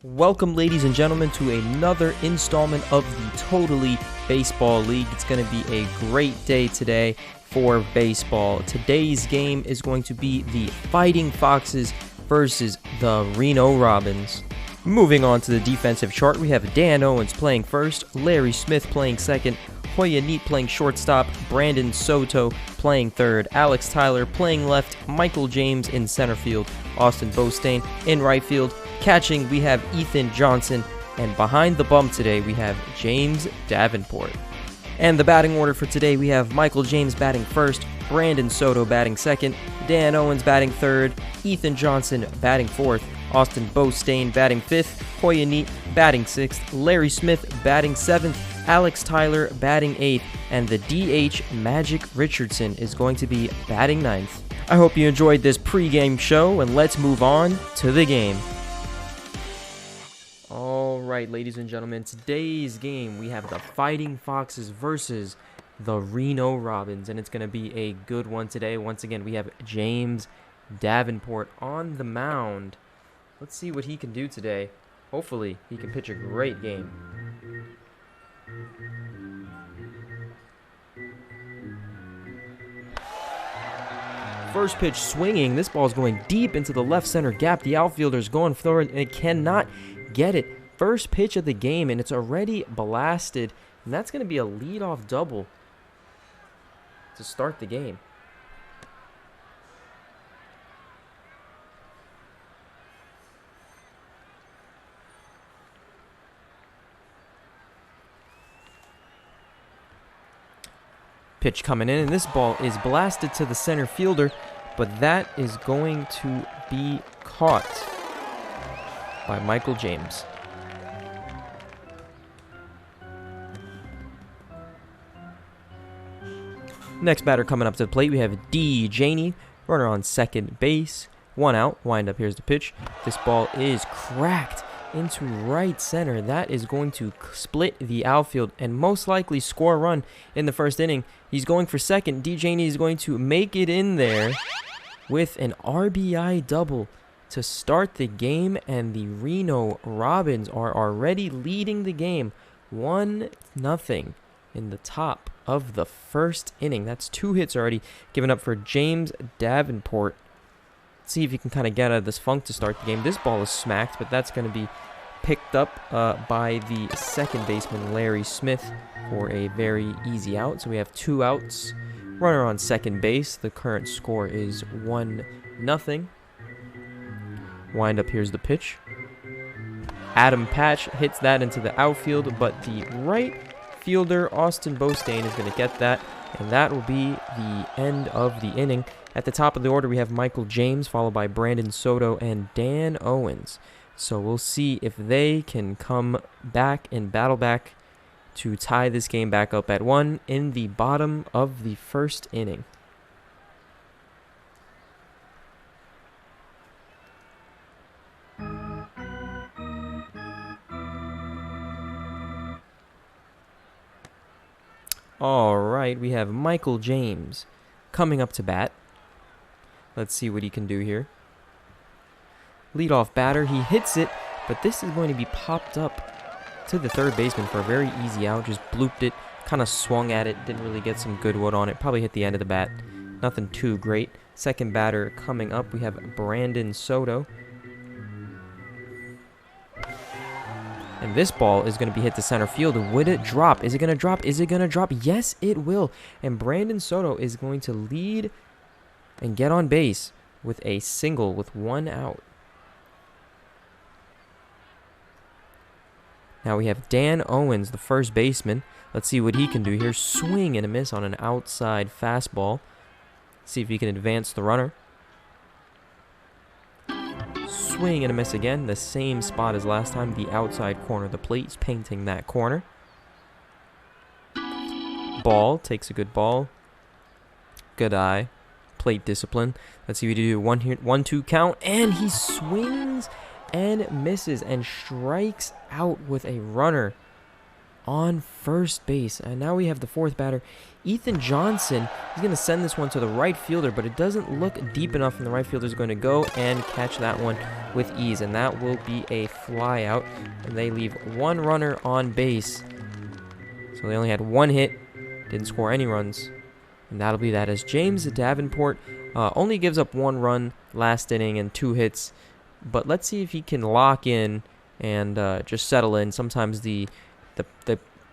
Welcome, ladies and gentlemen, to another installment of the Totally Baseball League. It's going to be a great day today for baseball. Today's game is going to be the Fighting Foxes versus the Reno Robins. Moving on to the defensive chart, we have Dan Owens playing first, Larry Smith playing second, Hoya Neat playing shortstop, Brandon Soto playing third, Alex Tyler playing left, Michael James in center field, Austin Bostaine in right field. Catching, we have Ethan Johnson, and behind the bump today, we have James Davenport. And the batting order for today, we have Michael James batting first, Brandon Soto batting second, Dan Owens batting third, Ethan Johnson batting fourth, Austin Bostaine batting fifth, Hoya Neat batting sixth, Larry Smith batting seventh, Alex Tyler batting eighth, and the DH Magic Richardson is going to be batting ninth. I hope you enjoyed this pregame show, and let's move on to the game. Alright, ladies and gentlemen, today's game we have the Fighting Foxes versus the Reno Robins, and it's going to be a good one today. Once again, we have James Davenport on the mound. Let's see what he can do today. Hopefully, he can pitch a great game. First pitch swinging. This ball is going deep into the left center gap. The outfielder's going for it, and it cannot get it. First pitch of the game, and it's already blasted, and that's going to be a leadoff double to start the game. Pitch coming in, and this ball is blasted to the center fielder, but that is going to be caught by Michael James. Next batter coming up to the plate, we have D. Janey, runner on second base. One out, wind up, here's the pitch. This ball is cracked into right center. That is going to split the outfield and most likely score a run in the first inning. He's going for second. D. Janey is going to make it in there with an RBI double to start the game, and the Reno Robins are already leading the game 1-0 in the top of the first inning. That's 2 hits already given up for James Davenport. Let's see if he can kind of get out of this funk to start the game. This ball is smacked, but that's going to be picked up by the second baseman, Larry Smith, for a very easy out. So we have 2 outs. Runner on second base. The current score is 1-0. Wind up, here's the pitch. Adam Patch hits that into the outfield, but the right fielder, Austin Bostaine, is going to get that, and that will be the end of the inning. At the top of the order, we have Michael James, followed by Brandon Soto and Dan Owens. So we'll see if they can come back and battle back to tie this game back up at 1 in the bottom of the first inning. All right, we have Michael James coming up to bat. Let's see what he can do here. Leadoff batter, he hits it, but this is going to be popped up to the third baseman for a very easy out. Just blooped it, kind of swung at it, didn't really get some good wood on it. Probably hit the end of the bat. Nothing too great. Second batter coming up, we have Brandon Soto. And this ball is going to be hit to center field. Would it drop? Is it going to drop? Is it going to drop? Yes, it will. And Brandon Soto is going to lead and get on base with a single with 1 out. Now we have Dan Owens, the first baseman. Let's see what he can do here. Swing and a miss on an outside fastball. See if he can advance the runner. Swing and a miss again. The same spot as last time. The outside corner of the plate. He's painting that corner. Ball. Takes a good ball. Good eye. Plate discipline. Let's see what he do. 1-2 count. And he swings and misses and strikes out with a runner on first base. And now we have the fourth batter, Ethan Johnson. He's going to send this one to the right fielder, but it doesn't look deep enough, and the right fielder is going to go and catch that one with ease, and that will be a fly out, and they leave one runner on base. So they only had one hit, didn't score any runs, and that'll be that, as James Davenport only gives up one run last inning and 2 hits. But let's see if he can lock in and just settle in. Sometimes the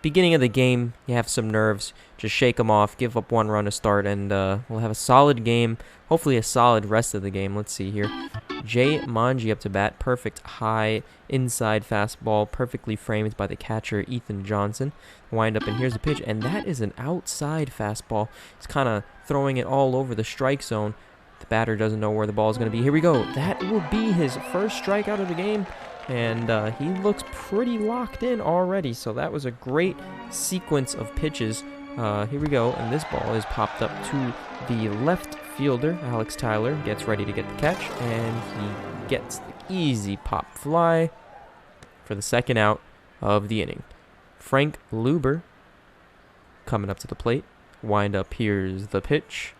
beginning of the game, you have some nerves. Just shake them off, give up 1 run to start, and we'll have a solid game. Hopefully a solid rest of the game. Let's see here. Jay Manji up to bat. Perfect high inside fastball, perfectly framed by the catcher, Ethan Johnson. Wind up, and here's the pitch, and that is an outside fastball. It's kind of throwing it all over the strike zone. The batter doesn't know where the ball is going to be. Here we go. That will be his first strikeout of the game, and he looks pretty locked in already. So that was a great sequence of pitches. Here we go, and this ball is popped up to the left fielder. Alex Tyler gets ready to get the catch, and he gets the easy pop fly for the second out of the inning. Frank Luber coming up to the plate. Wind up, here's the pitch.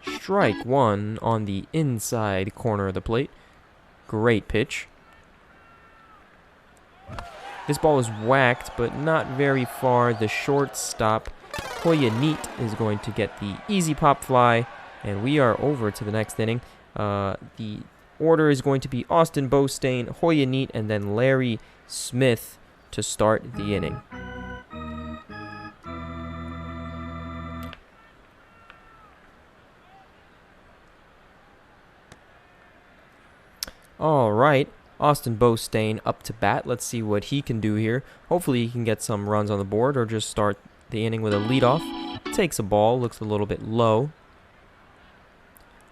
Strike 1 on the inside corner of the plate. Great pitch. This ball is whacked, but not very far. The shortstop, Hoya Neat, is going to get the easy pop fly, and we are over to the next inning. The order is going to be Austin Bostain, Hoya Neat, and then Larry Smith to start the inning. All right, Austin Bostain up to bat. Let's see what he can do here. Hopefully he can get some runs on the board or just start the inning with a leadoff. Takes a ball, looks a little bit low.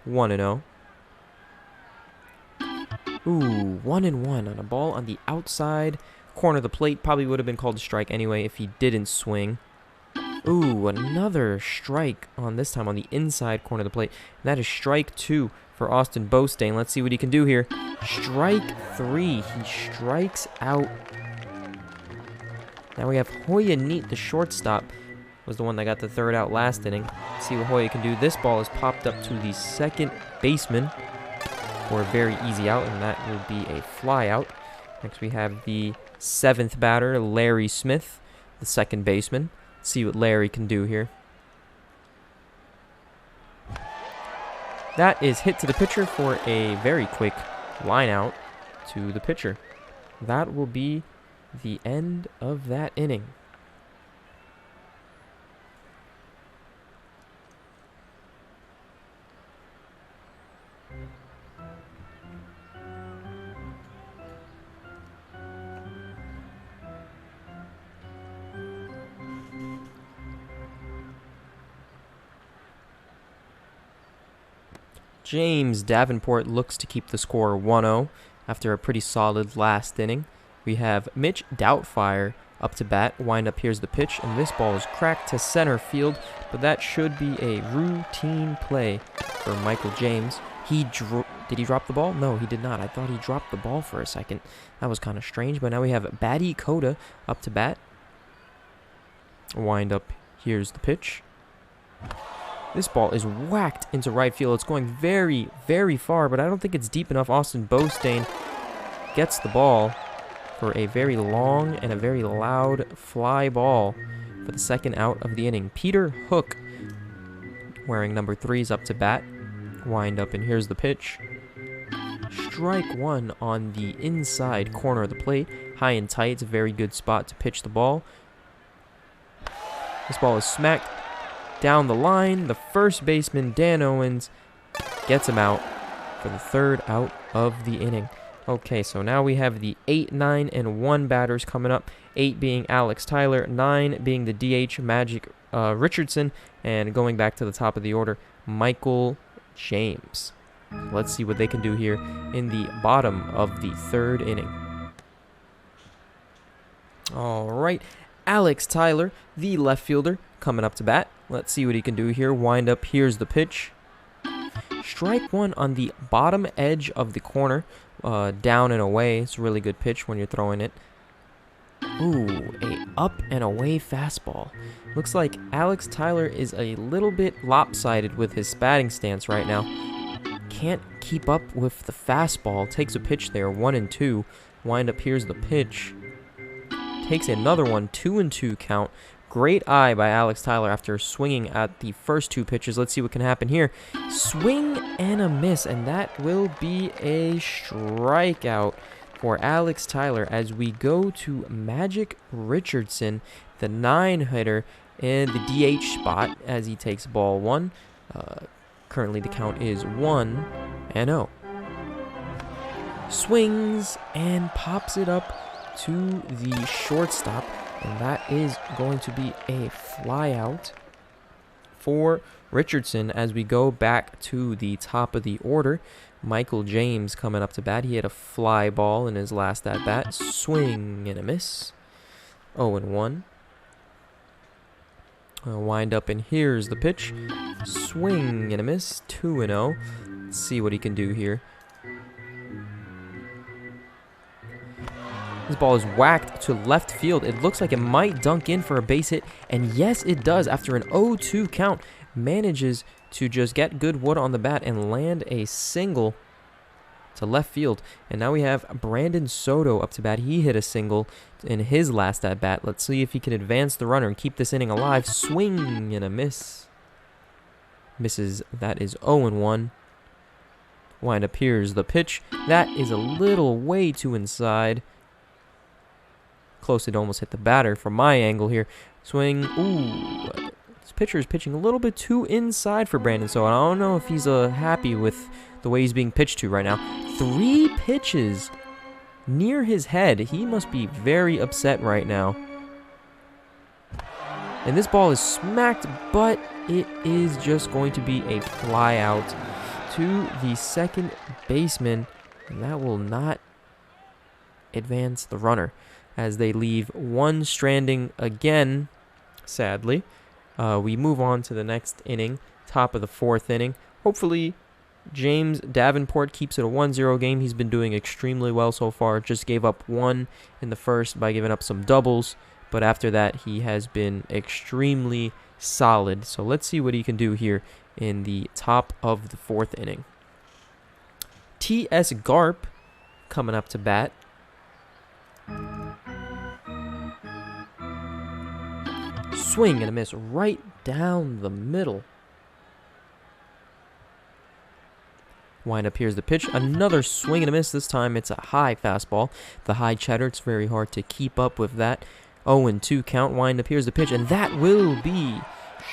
1-0. Ooh, 1-1 on a ball on the outside corner of the plate. Probably would have been called a strike anyway if he didn't swing. Ooh, another strike on this time on the inside corner of the plate. And that is strike 2 for Austin Bostain. Let's see what he can do here. Strike 3. He strikes out. Now we have Hoya Neat, the shortstop, was the one that got the third out last inning. Let's see what Hoya can do. This ball is popped up to the second baseman for a very easy out, and that will be a fly out. Next we have the 7th batter, Larry Smith, the second baseman. Let's see what Larry can do here. That is hit to the pitcher for a very quick line out to the pitcher. That will be the end of that inning. James Davenport looks to keep the score 1-0 after a pretty solid last inning. We have Mitch Doubtfire up to bat. Wind up, here's the pitch, and this ball is cracked to center field, but that should be a routine play for Michael James. Did he drop the ball? No, he did not. I thought he dropped the ball for a second. That was kind of strange, but now we have Batty Coda up to bat. Wind up, here's the pitch. This ball is whacked into right field. It's going very, very far, but I don't think it's deep enough. Austin Bostain gets the ball for a very long and a very loud fly ball for the second out of the inning. Peter Hook, wearing number 3, is up to bat. Wind up, and here's the pitch. Strike 1 on the inside corner of the plate. High and tight. It's a very good spot to pitch the ball. This ball is smacked down the line. The first baseman, Dan Owens, gets him out for the third out of the inning. Okay, so now we have the 8, 9, and 1 batters coming up. 8 being Alex Tyler, 9 being the DH Magic Richardson, and going back to the top of the order, Michael James. Let's see what they can do here in the bottom of the third inning. All right, Alex Tyler, the left fielder, coming up to bat. Let's see what he can do here. Wind up, here's the pitch. Strike 1 on the bottom edge of the corner, down and away. It's a really good pitch when you're throwing it. Ooh, a up and away fastball. Looks like Alex Tyler is a little bit lopsided with his batting stance right now. Can't keep up with the fastball. Takes a pitch there, 1-2. Wind up, here's the pitch. Takes another one, 2-2 count. Great eye by Alex Tyler after swinging at the first 2 pitches. Let's see what can happen here. Swing and a miss, and that will be a strikeout for Alex Tyler as we go to Magic Richardson, the 9-hitter, in the DH spot as he takes ball 1. Currently the count is 1-0. Swings and pops it up to the shortstop, and that is going to be a fly out for Richardson as we go back to the top of the order. Michael James coming up to bat. He had a fly ball in his last at bat. Swing and a miss. 0-1. Wind up, and here's the pitch. Swing and a miss. 2-0. Let's see what he can do here. This ball is whacked to left field. It looks like it might dunk in for a base hit, and yes, it does. After an 0-2 count, manages to just get good wood on the bat and land a single to left field. And now we have Brandon Soto up to bat. He hit a single in his last at bat. Let's see if he can advance the runner and keep this inning alive. Swing and a miss. Misses. That is 0-1. Wind up, here's the pitch. That is a little way too inside. Close, it almost hit the batter from my angle here. Swing. Ooh. This pitcher is pitching a little bit too inside for Brandon, so I don't know if he's happy with the way he's being pitched to right now. 3 pitches near his head. He must be very upset right now. And this ball is smacked, but it is just going to be a fly out to the second baseman, and that will not advance the runner as they leave one stranding again, sadly. We move on to the next inning, top of the 4th inning. Hopefully, James Davenport keeps it a 1-0 game. He's been doing extremely well so far. Just gave up 1 in the first by giving up some doubles, but after that, he has been extremely solid. So let's see what he can do here in the top of the 4th inning. T.S. Garp coming up to bat. Swing and a miss right down the middle. Wind up, here's the pitch. Another swing and a miss. This time it's a high fastball. The high cheddar, it's very hard to keep up with that. 0-2 count. Wind up, here's the pitch, and that will be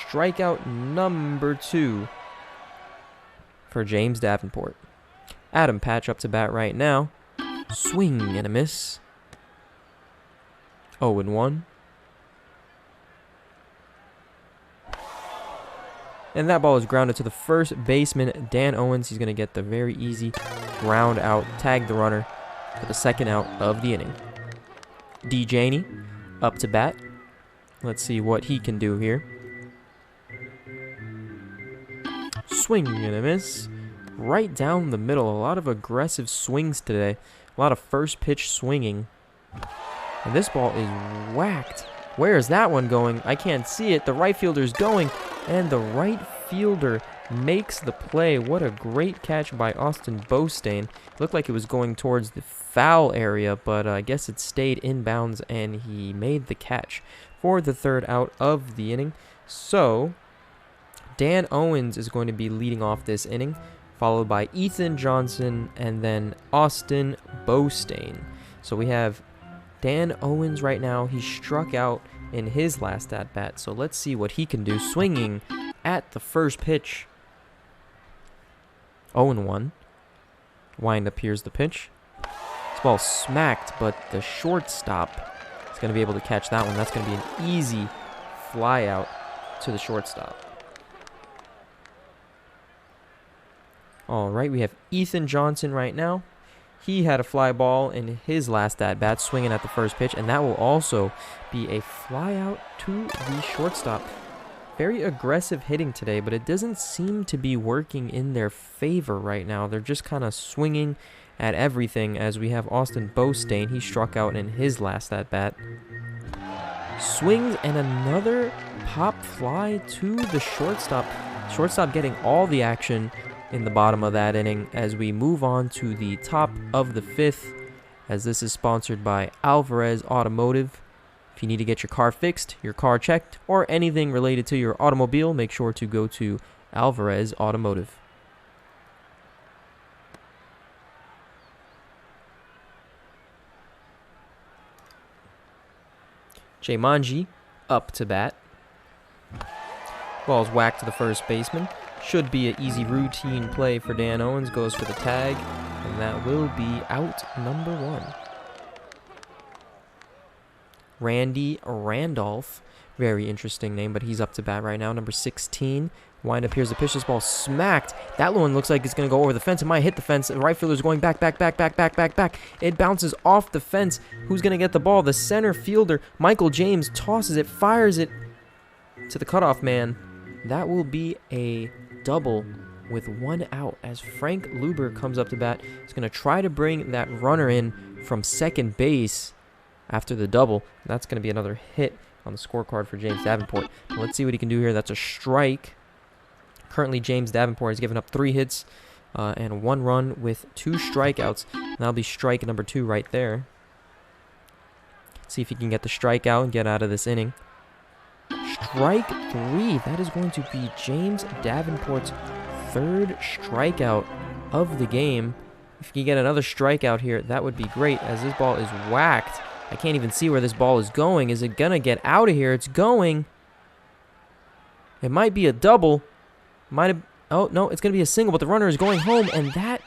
strikeout number 2 for James Davenport. Adam Patch up to bat right now. Swing and a miss. 0-1. And that ball is grounded to the first baseman, Dan Owens. He's going to get the very easy ground out, tag the runner for the second out of the inning. D. Janey up to bat. Let's see what he can do here. Swing and a miss. Right down the middle. A lot of aggressive swings today. A lot of first pitch swinging. And this ball is whacked. Where is that one going? I can't see it. The right fielder's going, and the right fielder makes the play. What a great catch by Austin Bostain. Looked like it was going towards the foul area, but I guess it stayed inbounds, and he made the catch for the 3rd out of the inning. So, Dan Owens is going to be leading off this inning, followed by Ethan Johnson, and then Austin Bostain. So we have Dan Owens right now. He struck out in his last at-bat, so let's see what he can do. Swinging at the first pitch. 0-1. Wind up, here's the pitch. This ball smacked, but the shortstop is going to be able to catch that one. That's going to be an easy fly out to the shortstop. All right, we have Ethan Johnson right now. He had a fly ball in his last at-bat, swinging at the first pitch, and that will also be a fly out to the shortstop. Very aggressive hitting today, but it doesn't seem to be working in their favor right now. They're just kind of swinging at everything as we have Austin Bostain. He struck out in his last at-bat. swings, and another pop fly to the shortstop. Shortstop getting all the action in the bottom of that inning as we move on to the top of the 5th, as this is sponsored by Alvarez Automotive. If you need to get your car fixed, your car checked, or anything related to your automobile, make sure to go to Alvarez Automotive. Jumanji up to bat. Ball's whacked to the first baseman. Should be an easy routine play for Dan Owens. Goes for the tag, and that will be out number 1. Randy Randolph. Very interesting name, but he's up to bat right now. Number 16. Wind up, here's the pitch. This ball smacked. That one looks like it's going to go over the fence. It might hit the fence. The right fielder's going back. It bounces off the fence. Who's going to get the ball? The center fielder, Michael James, tosses it, fires it to the cutoff man. That will be a double with 1 out as Frank Luber comes up to bat. He's going to try to bring that runner in from second base after the double. That's going to be another hit on the scorecard for James Davenport. Let's see what he can do here. That's a strike. Currently, James Davenport has given up 3 hits and 1 run with 2 strikeouts. And that'll be strike number 2 right there. See if he can get the strikeout and get out of this inning. Strike 3. That is going to be James Davenport's 3rd strikeout of the game. If he can get another strikeout here, that would be great, as this ball is whacked. I can't even see where this ball is going. Is it going to get out of here? It's going. It might be a double. Oh, no, it's going to be a single, but the runner is going home, and that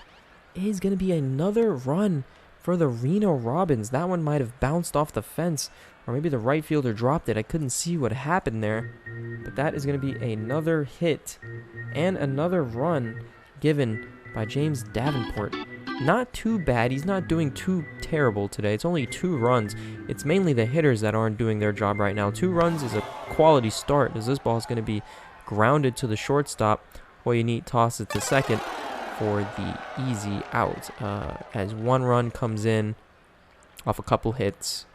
is going to be another run for the Reno Robins. That one might have bounced off the fence, or maybe the right fielder dropped it. I couldn't see what happened there, but that is going to be another hit and another run given by James Davenport. Not too bad. He's not doing too terrible today. It's only 2 runs. It's mainly the hitters that aren't doing their job right now. 2 runs is a quality start, as this ball is going to be grounded to the shortstop. Hoyanit tosses to second for the easy out, as 1 run comes in off a couple hits.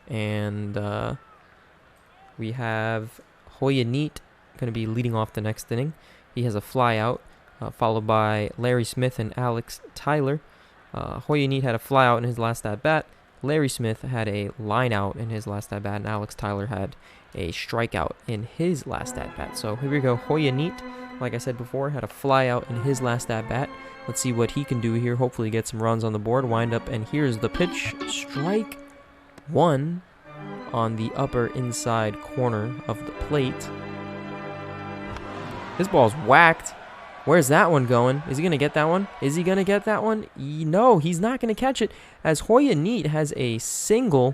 And we have Hoyanit going to be leading off the next inning. He has a fly out, followed by Larry Smith and Alex Tyler. Hoyanit had a fly out in his last at-bat. Larry Smith had a line out in his last at-bat, and Alex Tyler had a strikeout in his last at-bat. So here we go. Hoyanit, like I said before, had a fly out in his last at-bat. Let's see what he can do here. Hopefully get some runs on the board. Wind up, and here's the pitch. Strike 1 on the upper inside corner of the plate. This ball's whacked. Where's that one going? Is he going to get that one? Is he going to get that one? No, he's not going to catch it, as Hoyanit has a single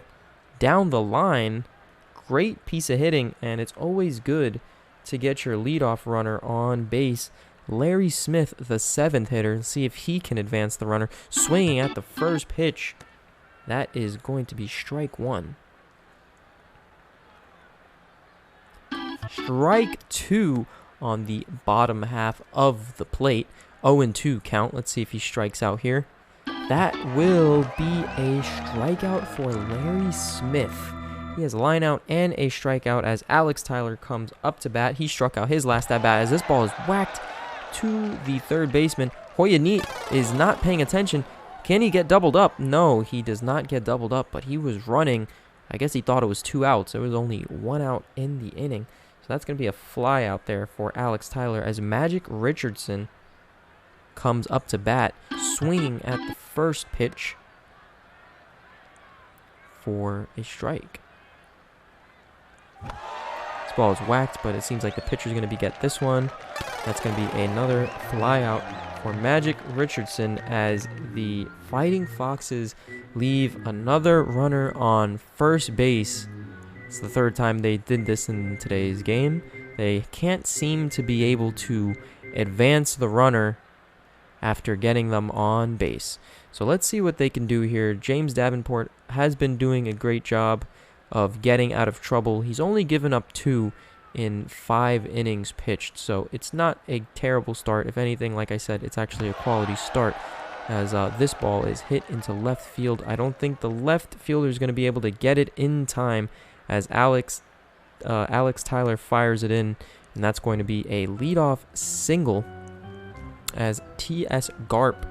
down the line. Great piece of hitting, and it's always good to get your leadoff runner on base. Larry Smith, the 7th hitter. Let's see if he can advance the runner. Swinging at the first pitch. That is going to be strike 1. Strike 2 on the bottom half of the plate. 0-2 count. Let's see if he strikes out here. That will be a strikeout for Larry Smith. He has a line out and a strikeout as Alex Tyler comes up to bat. He struck out his last at bat as this ball is whacked to the 3rd baseman. Hoyanit is not paying attention. Can he get doubled up? No, he does not get doubled up, but he was running. I guess he thought it was 2 outs. There was only 1 out in the inning. So that's going to be a fly out there for Alex Tyler as Magic Richardson comes up to bat, swinging at the first pitch for a strike. This ball is whacked, but it seems like the pitcher's going to get this one. That's going to be another fly out for Magic Richardson as the Fighting Foxes leave another runner on first base. It's the 3rd time they did this in today's game. They can't seem to be able to advance the runner after getting them on base. So let's see what they can do here. James Davenport has been doing a great job of getting out of trouble. He's only given up 2 in 5 innings pitched, so it's not a terrible start. If anything, like I said, it's actually a quality start, as this ball is hit into left field. I don't think the left fielder is going to be able to get it in time, as Alex Tyler fires it in, and that's going to be a leadoff single as T.S. Garp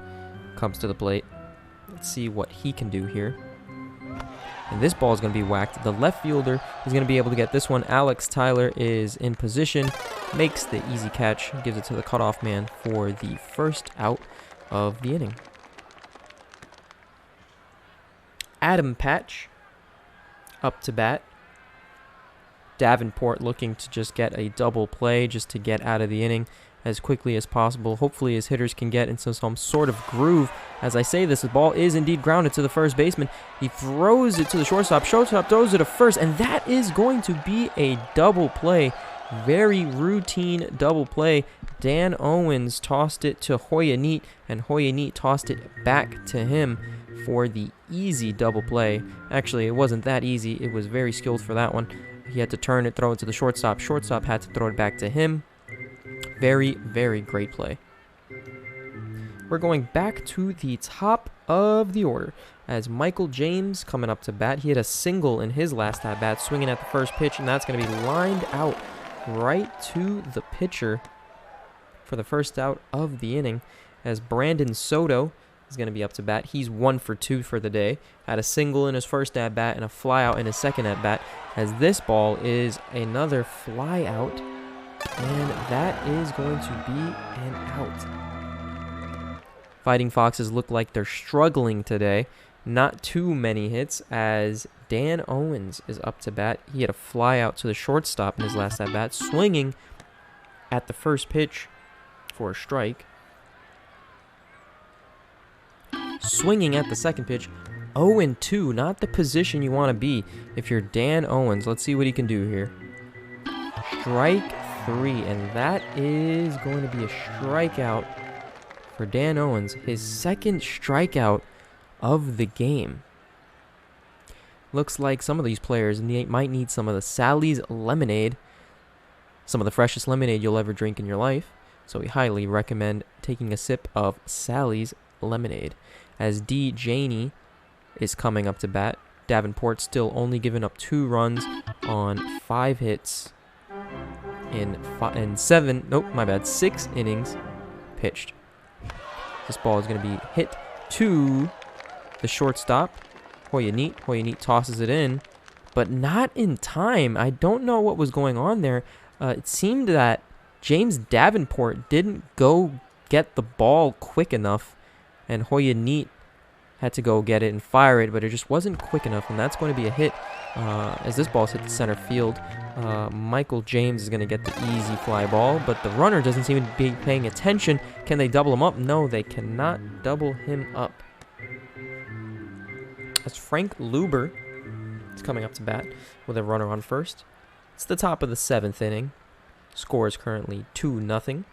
comes to the plate. Let's see what he can do here. And this ball is going to be whacked. The left fielder is going to be able to get this one. Alex Tyler is in position, makes the easy catch, gives it to the cutoff man for the first out of the inning. Adam Patch up to bat. Davenport looking to just get a double play just to get out of the inning as quickly as possible. Hopefully his hitters can get into some sort of groove. As I say this, the ball is indeed grounded to the first baseman. He throws it to the shortstop. Shortstop throws it to first, and that is going to be a double play. Very routine double play. Dan Owens tossed it to Hoya Neat, and Hoya Neat tossed it back to him for the easy double play. Actually, it wasn't that easy. It was very skilled for that one. He had to turn it, throw it to the shortstop. Shortstop had to throw it back to him. Very, very great play. We're going back to the top of the order as Michael James coming up to bat. He had a single in his last at-bat, swinging at the first pitch, and that's going to be lined out right to the pitcher for the first out of the inning as Brandon Soto is going to be up to bat. He's 1 for 2 for the day. Had a single in his first at-bat and a flyout in his second at-bat, as this ball is another flyout, and that is going to be an out. Fighting Foxes look like they're struggling today. Not too many hits as Dan Owens is up to bat. He had a flyout to the shortstop in his last at-bat, swinging at the first pitch for a strike. Swinging at the second pitch, 0-2, not the position you want to be if you're Dan Owens. Let's see what he can do here. Strike 3, and that is going to be a strikeout for Dan Owens, his second strikeout of the game. Looks like some of these players might need some of the Sally's lemonade, some of the freshest lemonade you'll ever drink in your life. So we highly recommend taking a sip of Sally's lemonade. As D. Janey is coming up to bat. Davenport still only giving up 2 runs on 5 hits in 6 innings pitched. This ball is going to be hit to the shortstop, Hoya Neat. Hoya Neat tosses it in, but not in time. I don't know what was going on there. It seemed that James Davenport didn't go get the ball quick enough, and Hoya Neat had to go get it and fire it, but it just wasn't quick enough, and that's going to be a hit as this ball's hit the center field. Michael James is going to get the easy fly ball, but the runner doesn't seem to be paying attention. Can they double him up? No, they cannot double him up. As Frank Luber is coming up to bat with a runner on first. It's the top of the 7th inning. Score is currently 2-0.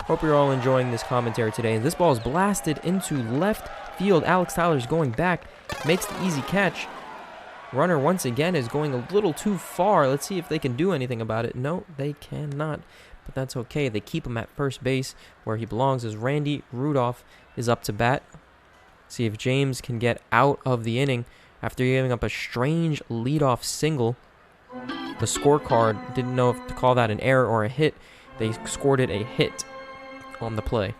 Hope you're all enjoying this commentary today. And this ball is blasted into left field. Alex Tyler is going back, makes the easy catch. Runner once again is going a little too far. Let's see if they can do anything about it. No, they cannot, but that's okay. They keep him at first base where he belongs as Randy Rudolph is up to bat. See if James can get out of the inning after giving up a strange leadoff single. The scorecard didn't know if to call that an error or a hit. They scored it a hit on the play.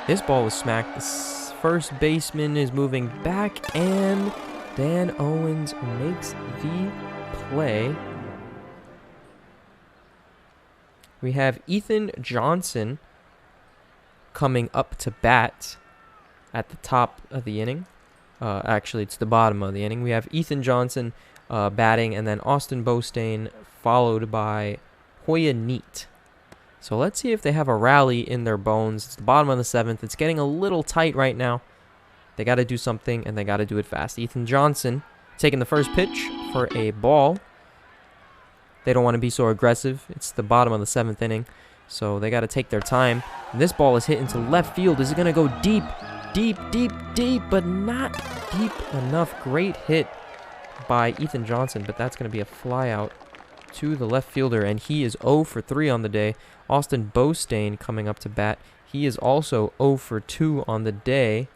This ball was smacked. The first baseman is moving back, and Dan Owens makes the play. We have Ethan Johnson coming up to bat at the top of the inning. Actually, it's the bottom of the inning. We have Ethan Johnson batting, and then Austin Bostain followed by Hoya Neat. So let's see if they have a rally in their bones. It's the bottom of the 7th. It's getting a little tight right now. They got to do something, and they got to do it fast. Ethan Johnson taking the first pitch for a ball. They don't want to be so aggressive. It's the bottom of the 7th inning, so they got to take their time. And this ball is hit into left field. Is it going to go deep, deep, deep, deep, but not deep enough? Great hit by Ethan Johnson, but that's going to be a fly out to the left fielder, and he is 0 for 3 on the day. Austin Bostain coming up to bat. He is also 0 for 2 on the day.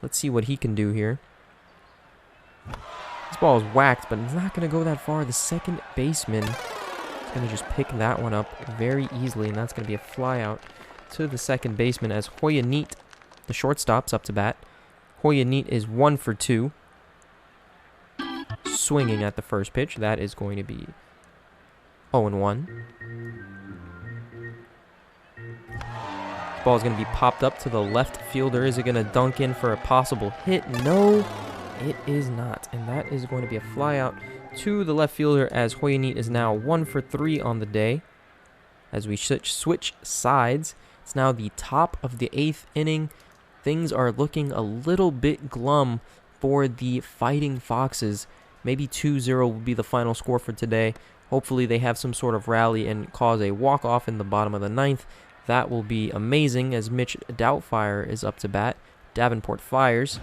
Let's see what he can do here. This ball is whacked, but it's not going to go that far. The second baseman is going to just pick that one up very easily, and that's going to be a fly out to the second baseman as Hoya Neat, the shortstop's up to bat. Hoya Neat is 1 for 2. Swinging at the first pitch. That is going to be 0-1. Ball is going to be popped up to the left fielder. Is it going to dunk in for a possible hit? No, it is not. And that is going to be a fly out to the left fielder as Hoya Neat is now 1 for 3 on the day. As we switch sides, it's now the top of the 8th inning. Things are looking a little bit glum for the Fighting Foxes. Maybe 2-0 will be the final score for today. Hopefully they have some sort of rally and cause a walk-off in the bottom of the 9th. That will be amazing as Mitch Doubtfire is up to bat. Davenport fires.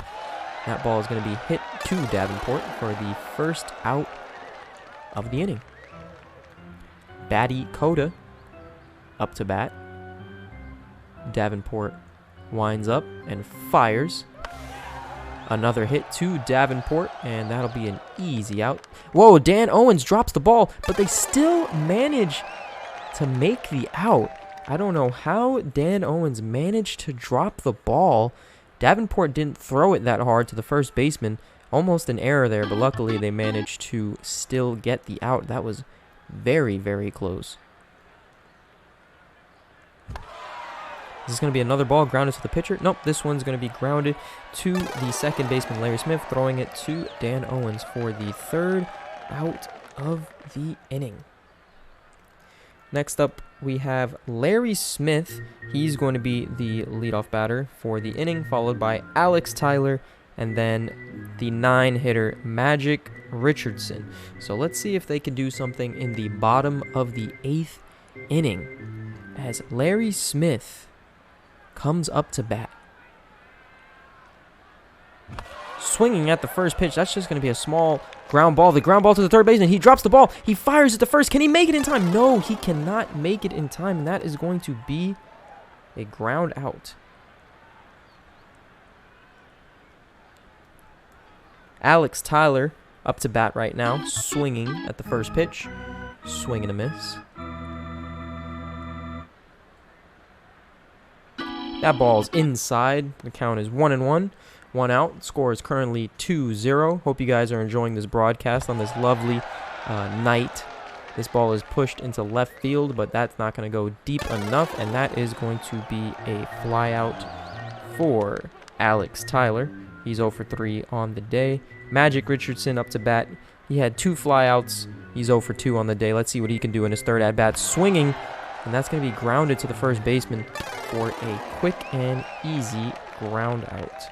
That ball is going to be hit to Davenport for the first out of the inning. Batty Coda up to bat. Davenport winds up and fires. Another hit to Davenport, and that'll be an easy out. Whoa, Dan Owens drops the ball, but they still manage to make the out. I don't know how Dan Owens managed to drop the ball. Davenport didn't throw it that hard to the first baseman. Almost an error there, but luckily they managed to still get the out. That was very, very close. Is this going to be another ball grounded to the pitcher? Nope, this one's going to be grounded to the second baseman, Larry Smith, throwing it to Dan Owens for the third out of the inning. Next up, we have Larry Smith. He's going to be the leadoff batter for the inning, followed by Alex Tyler, and then the 9-hitter Magic Richardson. So let's see if they can do something in the bottom of the 8th inning as Larry Smith comes up to bat. Swinging at the first pitch. That's just going to be a small ground ball. The ground ball to the third baseman. He drops the ball. He fires at the first. Can he make it in time? No, he cannot make it in time. And that is going to be a ground out. Alex Tyler up to bat right now. Swinging at the first pitch. Swing and a miss. That ball's inside. The count is 1-1. 1 out. Score is currently 2-0. Hope you guys are enjoying this broadcast on this lovely night. This ball is pushed into left field, but that's not going to go deep enough, and that is going to be a fly out for Alex Tyler. He's 0 for 3 on the day. Magic Richardson up to bat. He had 2 flyouts. He's 0 for 2 on the day. Let's see what he can do in his third at-bat. Swinging, and that's going to be grounded to the first baseman for a quick and easy ground out.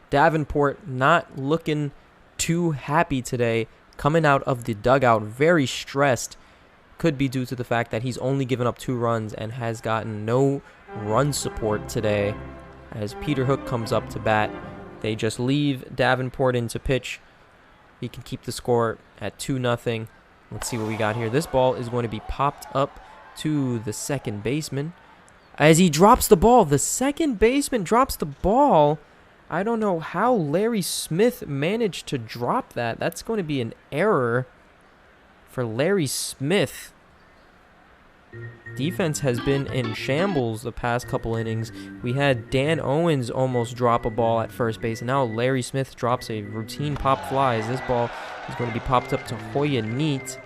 Davenport not looking too happy today, coming out of the dugout very stressed. Could be due to the fact that he's only given up 2 runs and has gotten no run support today. As Peter Hook comes up to bat, they just leave Davenport in to pitch. He can keep the score at 2-0. Let's see what we got here. This ball is going to be popped up to the second baseman. As he drops the ball, the second baseman drops the ball. I don't know how Larry Smith managed to drop that. That's going to be an error for Larry Smith. Defense has been in shambles the past couple innings. We had Dan Owens almost drop a ball at first base, and now Larry Smith drops a routine pop fly as this ball is going to be popped up to Hoya Neat.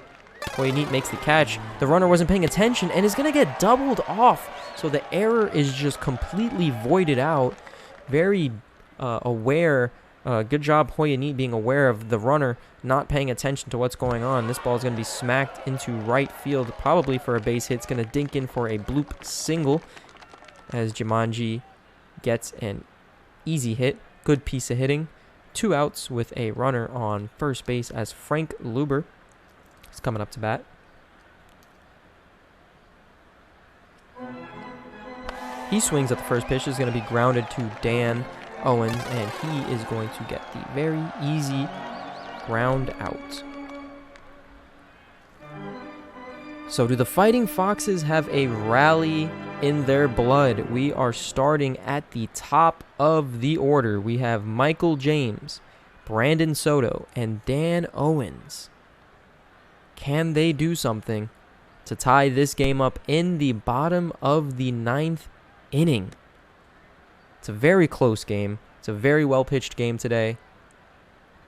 Hoya Neat makes the catch. The runner wasn't paying attention and is going to get doubled off. So the error is just completely voided out. Very aware. Good job, Hoya Neat, being aware of the runner not paying attention to what's going on. This ball is going to be smacked into right field, probably for a base hit. It's going to dink in for a bloop single as Jumanji gets an easy hit. Good piece of hitting. 2 outs with a runner on first base as Frank Luber is coming up to bat. He swings at the first pitch. Is going to be grounded to Dan Owens, and he is going to get the very easy ground out. So do the Fighting Foxes have a rally in their blood. We are starting at the top of the order. We have Michael James, Brandon Soto, and Dan Owens. Can they do something to tie this game up in the bottom of the 9th inning? It's a very close game. It's a very well-pitched game today.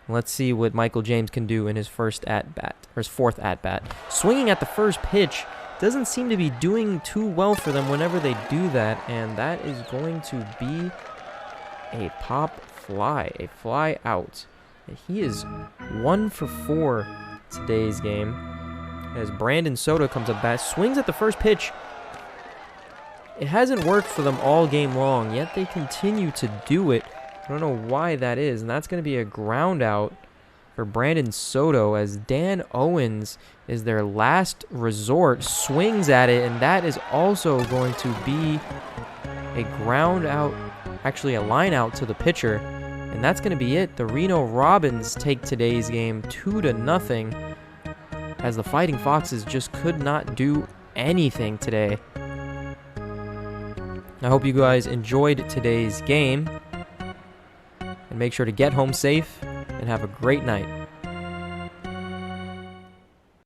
Let's see what Michael James can do in his first at-bat, or his fourth at-bat. Swinging at the first pitch doesn't seem to be doing too well for them whenever they do that, and that is going to be a pop fly, a fly out. And he is 1 for 4 today's game. As Brandon Soto comes up bat, swings at the first pitch. It hasn't worked for them all game long, yet they continue to do it. I don't know why that is, and that's going to be a ground out for Brandon Soto as Dan Owens is their last resort, swings at it, and that is also going to be a ground out, actually a line out to the pitcher, and that's going to be it. The Reno Robins take today's game 2-0 as the Fighting Foxes just could not do anything today. I hope you guys enjoyed today's game. And make sure to get home safe and have a great night.